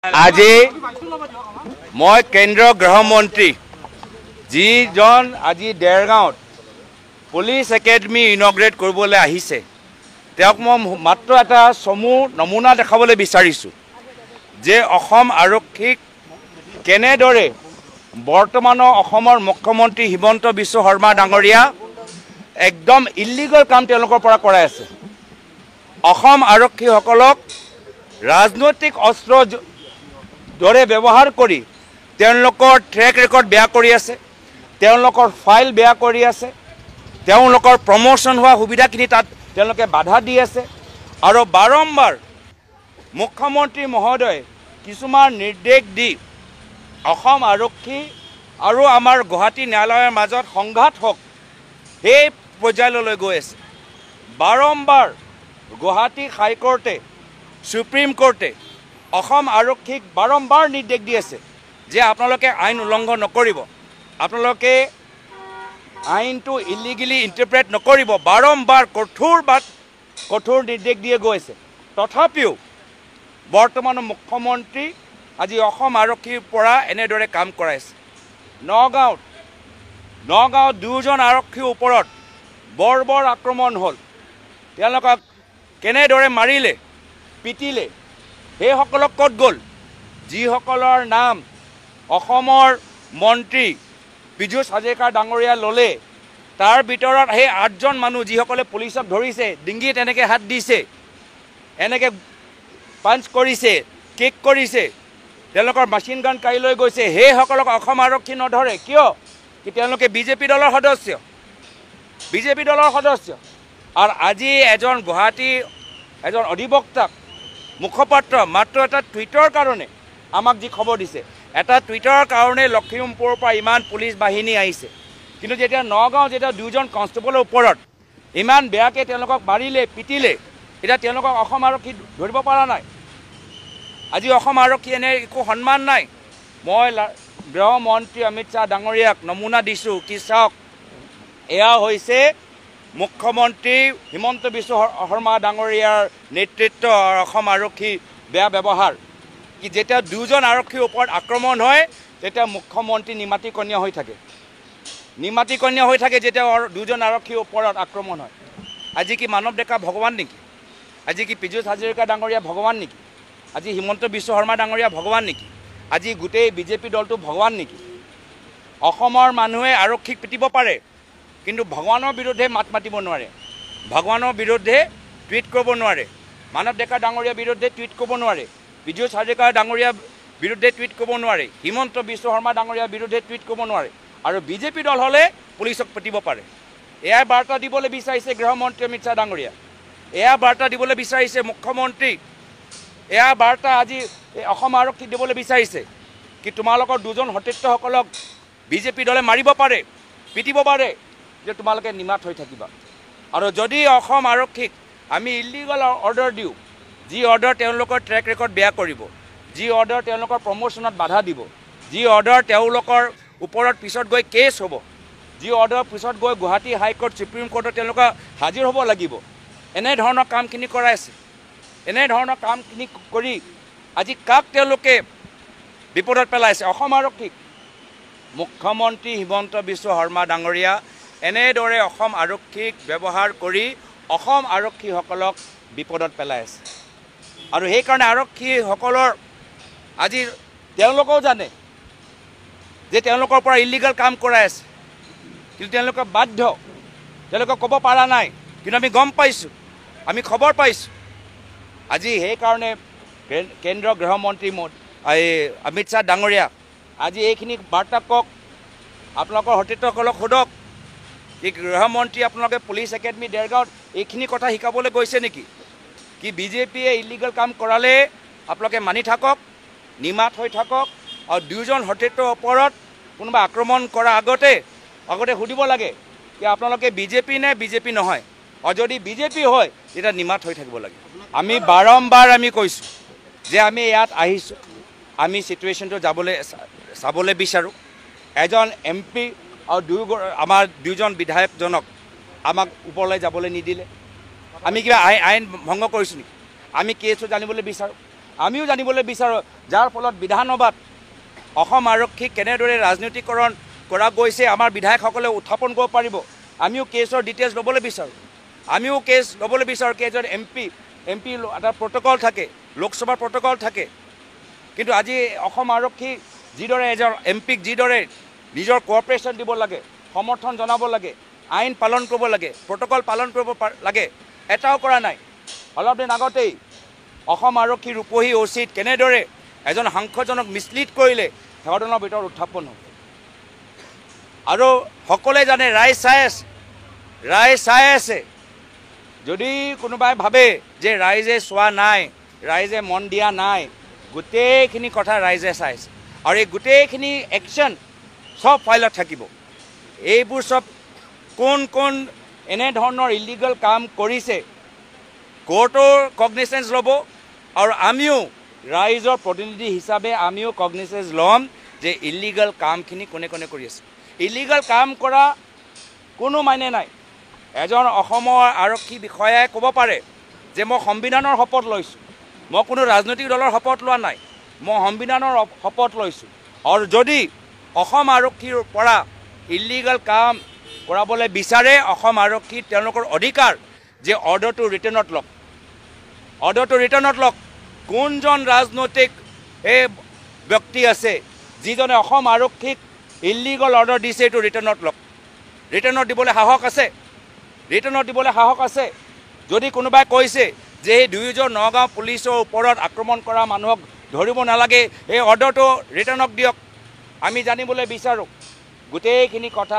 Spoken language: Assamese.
আজি মই কেন্দ্ৰীয় গৃহমন্ত্ৰী যিজন আজি দেৰগাঁৱত পুলিচ একাডেমি ইনগ্ৰেট কৰিবলৈ আহিছে তেওঁক মই মাত্ৰ এটা চমু নমুনা দেখাবলৈ বিচাৰিছোঁ যে অসম আৰক্ষীক কেনেদৰে বৰ্তমানৰ অসমৰ মুখ্যমন্ত্ৰী হিমন্ত বিশ্ব শৰ্মা ডাঙৰীয়া একদম ইলিগেল কাম তেওঁলোকৰ পৰা কৰাই আছে। অসম আৰক্ষীসকলক ৰাজনৈতিক অস্ত্ৰ দৰে ব্যৱহাৰ কৰি তেওঁলোকৰ ট্ৰেক ৰেকৰ্ড বেয়া কৰি আছে, তেওঁলোকৰ ফাইল বেয়া কৰি আছে, তেওঁলোকৰ প্ৰমোশ্যন হোৱা সুবিধাখিনি তাত তেওঁলোকে বাধা দি আছে আৰু বাৰম্বাৰ মুখ্যমন্ত্ৰী মহোদয় কিছুমান নিৰ্দেশ দি অসম আৰক্ষী আৰু আমাৰ গুৱাহাটী ন্যায়ালয়ৰ মাজত সংঘাত হওক সেই পৰ্যায়লৈ গৈ আছে। বাৰম্বাৰ গুৱাহাটী হাইকোৰ্টে সুপ্ৰিম কোৰ্টে অসম আৰক্ষীক বাৰম্বাৰ নিৰ্দেশ দি আছে যে আপোনালোকে আইন উলংঘন নকৰিব, আপোনালোকে আইনটো ইলিগেলি ইণ্টাৰপ্ৰেট নকৰিব, বাৰম্বাৰ কঠোৰ নিৰ্দেশ দিয়ে গৈ আছে। তথাপিও বৰ্তমানৰ মুখ্যমন্ত্ৰী আজি অসম আৰক্ষীৰ পৰা এনেদৰে কাম কৰাইছে। নগাঁৱত দুজন আৰক্ষীৰ ওপৰত বৰ আক্ৰমণ হ'ল, তেওঁলোকক কেনেদৰে মাৰিলে পিটিলে সেইসকলক ক'ত গ'ল? যিসকলৰ নাম অসমৰ মন্ত্ৰী পীযুষ হাজৰিকা ডাঙৰীয়া ল'লে তাৰ ভিতৰত সেই 8জন মানুহ যিসকলে পুলিচক ধৰিছে, ডিঙিত এনেকৈ হাত দিছে, এনেকৈ পাঞ্চ কৰিছে, কিক কৰিছে, তেওঁলোকৰ মেচিন গান কাঢ়ি লৈ গৈছে, সেইসকলক অসম আৰক্ষী নধৰে কিয়? কি তেওঁলোকে বিজেপি দলৰ সদস্য। আৰু আজি গুৱাহাটী এজন অধিবক্তাক মুখপাত্ৰ মাত্ৰ এটা টুইটৰ কাৰণে আমাক যি খবৰ দিছে, এটা টুইটৰ কাৰণে লখিমপুৰৰ পৰা ইমান পুলিচ বাহিনী আহিছে, কিন্তু যেতিয়া নগাঁও যেতিয়া 2জন কনষ্টেবলৰ ওপৰত ইমান বেয়াকৈ তেওঁলোকক মাৰিলে পিটিলে, এতিয়া তেওঁলোকক অসম আৰক্ষী ধৰিব পৰা নাই। আজি অসম আৰক্ষী এনে একো সন্মান নাই। মই গৃহমন্ত্ৰী অমিত শ্বাহ ডাঙৰীয়াক নমুনা দিছোঁ কি চাওক, এয়া হৈছে মুখ্যমন্ত্ৰী হিমন্ত বিশ্ব শৰ্মা ডাঙৰীয়াৰ নেতৃত্ব আৰু অসম আৰক্ষী বেয়া ব্যৱহাৰ। কি যেতিয়া 2জন আৰক্ষীৰ ওপৰত আক্ৰমণ হয় তেতিয়া মুখ্যমন্ত্ৰী নিমাতিকন্যা হৈ থাকে যেতিয়া 2জন আৰক্ষীৰ ওপৰত আক্ৰমণ হয়। আজি কি মানৱ ডেকা ভগৱান নেকি? আজি কি পীযুষ হাজৰিকা ডাঙৰীয়া ভগৱান নেকি? আজি হিমন্ত বিশ্ব শৰ্মা ডাঙৰীয়া ভগৱান নেকি? আজি গোটেই বিজেপি দলটো ভগৱান নেকি? অসমৰ মানুহে আৰক্ষীক পিটিব পাৰে কিন্তু ভগৱানৰ বিৰুদ্ধে মাত মাতিব নোৱাৰে, ভগৱানৰ বিৰুদ্ধে টুইট কৰিব নোৱাৰে, মানৱ ডেকা ডাঙৰীয়াৰ বিৰুদ্ধে টুইট কৰিব নোৱাৰে, পীযুষ হাজৰিকা ডাঙৰীয়াৰ বিৰুদ্ধে টুইট কৰিব নোৱাৰে, হিমন্ত বিশ্ব শৰ্মা ডাঙৰীয়াৰ বিৰুদ্ধে টুইট কৰিব নোৱাৰে, আৰু বিজেপি দল হ'লে পুলিচক পিটিব পাৰে। এয়াই বাৰ্তা দিবলৈ বিচাৰিছে গৃহমন্ত্ৰী অমিত শ্বাহ ডাঙৰীয়া, এয়া বাৰ্তা দিবলৈ বিচাৰিছে মুখ্যমন্ত্ৰী, এয়া বাৰ্তা আজি অসম আৰক্ষীক দিবলৈ বিচাৰিছে কি তোমালোকৰ 2জন সতীৰ্থসকলক বিজেপি দলে মাৰিব পাৰে, পিটিব পাৰে, যে তোমালোকে নিমাত হৈ থাকিবা। আৰু যদি অসম আৰক্ষীক আমি ইলিগেল অৰ্ডাৰ দিওঁ, যি অৰ্ডাৰ তেওঁলোকৰ ট্ৰেক ৰেকৰ্ড বেয়া কৰিব, যি অৰ্ডাৰ তেওঁলোকৰ প্ৰমোশ্যনত বাধা দিব, যি অৰ্ডাৰ তেওঁলোকৰ ওপৰত পিছত গৈ কেছ হ'ব, যি অৰ্ডাৰ পিছত গৈ গুৱাহাটী হাইকোৰ্ট সুপ্ৰিম কোৰ্টত তেওঁলোকে হাজিৰ হ'ব লাগিব, এনেধৰণৰ কামখিনি কৰাইছে। এনেধৰণৰ কামখিনি কৰি আজি কাক তেওঁলোকে বিপদত পেলাইছে? অসম আৰক্ষীক। মুখ্যমন্ত্ৰী হিমন্ত বিশ্ব শৰ্মা ডাঙৰীয়া এনেদৰে অসম আৰক্ষীক ব্যৱহাৰ কৰি অসম আৰক্ষীসকলক বিপদত পেলাই আছে। আৰু সেইকাৰণে আৰক্ষীসকলৰ আজি তেওঁলোকেও জানে যে তেওঁলোকৰ পৰা ইলিগেল কাম কৰাই আছে, কিন্তু তেওঁলোকে বাধ্য, তেওঁলোকে ক'ব পৰা নাই, কিন্তু আমি গম পাইছোঁ, আমি খবৰ পাইছোঁ। আজি সেইকাৰণে কেন্দ্ৰীয় গৃহমন্ত্ৰী অমিত শ্বাহ ডাঙৰীয়া আজি এইখিনি বাৰ্তা কওক, আপোনালোকৰ সতীৰ্থসকলক সোধক কি গৃহমন্ত্ৰী আপোনালোকে পুলিচ একাডেমি দেৰগাঁৱত এইখিনি কথা শিকাবলৈ গৈছে নেকি? কি বিজেপিয়ে ইলিগেল কাম কৰালে আপোনালোকে মানি থাকক, নিমাত হৈ থাকক, আৰু 2জন সতীৰ্থৰ ওপৰত কোনোবা আক্ৰমণ কৰাৰ আগতে সুধিব লাগে কি আপোনালোকে বিজেপি নে বিজেপি নহয়, আৰু যদি বিজেপি হয় তেতিয়া নিমাত হৈ থাকিব লাগে। আমি বাৰম্বাৰ কৈছোঁ যে আমি ইয়াত আহিছোঁ, আমি চিটুৱেশ্যনটো চাবলৈ বিচাৰোঁ। এজন MP আৰু আমাৰ 2জন বিধায়কজনক আমাক ওপৰলৈ যাবলৈ নিদিলে। আমি কিবা আইন ভংগ কৰিছোঁ নেকি? আমি কেছটো জানিবলৈ বিচাৰোঁ। আমিও জানিবলৈ বিচাৰোঁ, যাৰ ফলত বিধানসভাত অসম আৰক্ষীক কেনেদৰে ৰাজনৈতিকৰণ কৰা গৈছে আমাৰ বিধায়কসকলে উত্থাপন কৰিব পাৰিব। আমিও কেছৰ ডিটেইলছ ল'বলৈ বিচাৰোঁ। আমিও কেছ ল'বলৈ বিচাৰোঁ। কেইজন এমপি এটা প্ৰট'কল থাকে, লোকসভাৰ প্ৰট'কল থাকে। কিন্তু আজি অসম আৰক্ষী যিদৰে এজন এমপিক যিদৰে নিজৰ কোঅপাৰেশ্যন দিব লাগে, সমৰ্থন জনাব লাগে, আইন পালন কৰিব লাগে, প্ৰট'কল পালন কৰিব লাগে, এটাও কৰা নাই। অলপ দিন আগতেই অসম আৰক্ষীৰ ৰূপহী অচিত কেনেদৰে এজন সাংসদজনক মিছলিড কৰিলে ঘটনাৰ ভিতৰত উত্থাপন হ'ল। আৰু সকলোৱে জানে, ৰাইজ চাই আছে। যদি কোনোবাই ভাবে যে ৰাইজে চোৱা নাই, ৰাইজে মন দিয়া নাই, গোটেইখিনি কথা ৰাইজে চাই আছে। আৰু এই গোটেইখিনি একশ্যন সব ফাইলত থাকিব। এইবোৰ সব কোন এনেধৰণৰ ইলিগেল কাম কৰিছে কোৰ্টৰ কগনিচেঞ্চ ল'ব। আৰু আমিও ৰাইজৰ প্ৰতিনিধি হিচাপে আমিও কগনিচেঞ্চ ল'ম যে ইলিগেল কামখিনি কোনে কৰি আছে। ইলিগেল কাম কৰা কোনো মানে নাই। এজন অসমৰ আৰক্ষী বিষয়াই ক'ব পাৰে যে মই সংবিধানৰ শপত লৈছোঁ, মই কোনো ৰাজনৈতিক দলৰ শপত লোৱা নাই, মই সংবিধানৰ শপত লৈছোঁ। আৰু যদি অসম আৰক্ষীৰ পৰা ইলিগেল কাম কৰাবলৈ বিচাৰে, অসম আৰক্ষী তেওঁলোকৰ অধিকাৰ যে অৰ্ডাৰটো ৰিটাৰ্ণত লওক। কোনজন ৰাজনৈতিক এই ব্যক্তি আছে যিজনে অসম আৰক্ষীক ইলিগেল অৰ্ডাৰ দিছে, এইটো ৰিটাৰ্ণত লওক। ৰিটাৰ্ণত দিবলৈ সাহস আছে। যদি কোনোবাই কৈছে যে এই দুয়োজন নগাঁও পুলিচৰ ওপৰত আক্ৰমণ কৰা মানুহক ধৰিব নালাগে, এই অৰ্ডাৰটো ৰিটাৰ্ণক দিয়ক। আমি জানিবলৈ বিচাৰোঁ গোটেইখিনি কথা।